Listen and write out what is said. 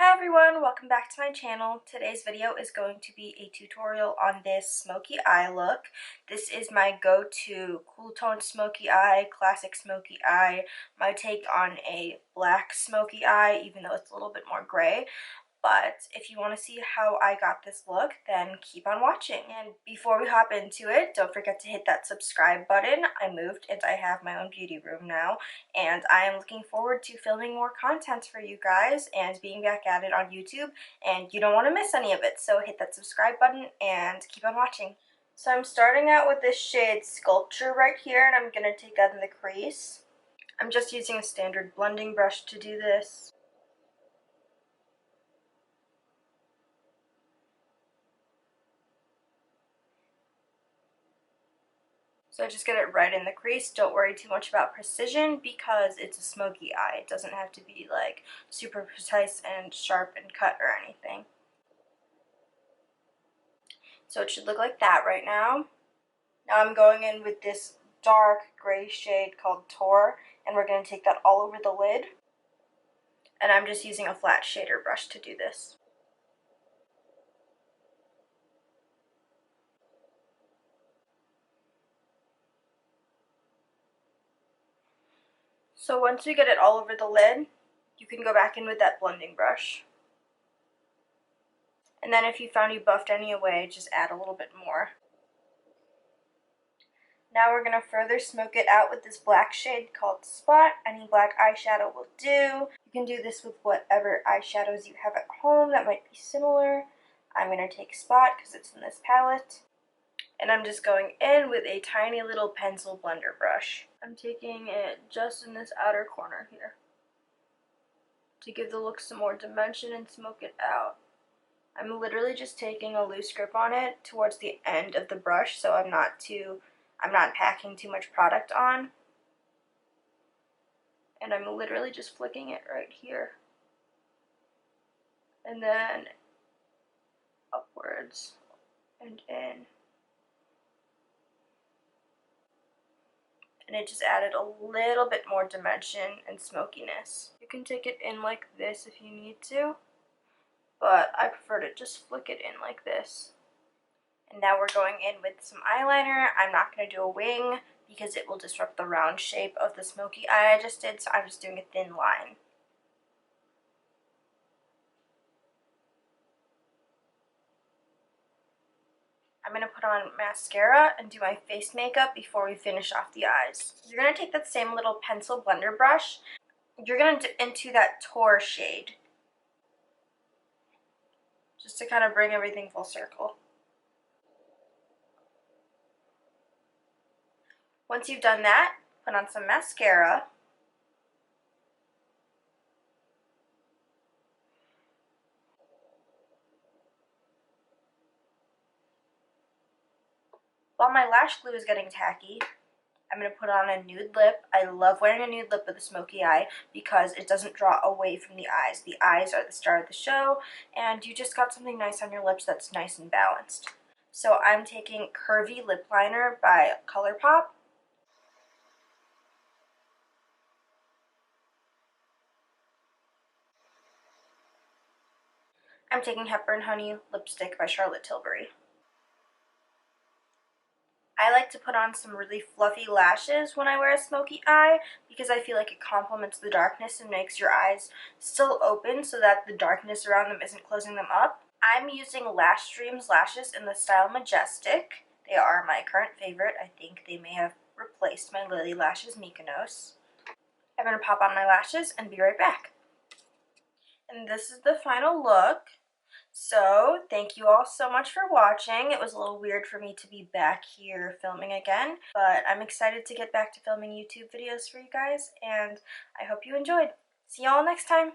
Hi everyone, welcome back to my channel. Today's video is going to be a tutorial on this smoky eye look. This is my go-to cool tone smoky eye, classic smoky eye, my take on a black smoky eye, even though it's a little bit more gray. But if you want to see how I got this look, then keep on watching. And before we hop into it, don't forget to hit that subscribe button. I moved and I have my own beauty room now, and I am looking forward to filming more content for you guys and being back at it on YouTube, and you don't want to miss any of it, so hit that subscribe button and keep on watching. So I'm starting out with this shade Sculpture right here, and I'm going to take that in the crease. I'm just using a standard blending brush to do this. So just get it right in the crease. Don't worry too much about precision because it's a smoky eye. It doesn't have to be like super precise and sharp and cut or anything. So it should look like that right now. Now I'm going in with this dark gray shade called Tor, and we're going to take that all over the lid. And I'm just using a flat shader brush to do this. So once we get it all over the lid, you can go back in with that blending brush. And then if you found you buffed any away, just add a little bit more. Now we're going to further smoke it out with this black shade called Spot. Any black eyeshadow will do. You can do this with whatever eyeshadows you have at home that might be similar. I'm going to take Spot because it's in this palette. And I'm just going in with a tiny little pencil blender brush. I'm taking it just in this outer corner here to give the look some more dimension and smoke it out. I'm literally just taking a loose grip on it towards the end of the brush, so I'm not packing too much product on. And I'm literally just flicking it right here. And then upwards and in. And it just added a little bit more dimension and smokiness. You can take it in like this if you need to, but I prefer to just flick it in like this. And now we're going in with some eyeliner. I'm not going to do a wing because it will disrupt the round shape of the smoky eye I just did, so I'm just doing a thin line. I'm going to put on mascara and do my face makeup before we finish off the eyes. You're going to take that same little pencil blender brush. You're going to dip into that Tor shade, just to kind of bring everything full circle. Once you've done that, put on some mascara. While my lash glue is getting tacky, I'm going to put on a nude lip. I love wearing a nude lip with a smoky eye because it doesn't draw away from the eyes. The eyes are the star of the show, and you just got something nice on your lips that's nice and balanced. So I'm taking Curvii lip liner by Colourpop. I'm taking Hepburn Honey lipstick by Charlotte Tilbury. I like to put on some really fluffy lashes when I wear a smoky eye because I feel like it complements the darkness and makes your eyes still open so that the darkness around them isn't closing them up. I'm using Lash Dreams lashes in the style Majestic. They are my current favorite. I think they may have replaced my Lily Lashes Mykonos. I'm going to pop on my lashes and be right back. And this is the final look. So, thank you all so much for watching. It was a little weird for me to be back here filming again, but I'm excited to get back to filming YouTube videos for you guys, and I hope you enjoyed. See y'all next time!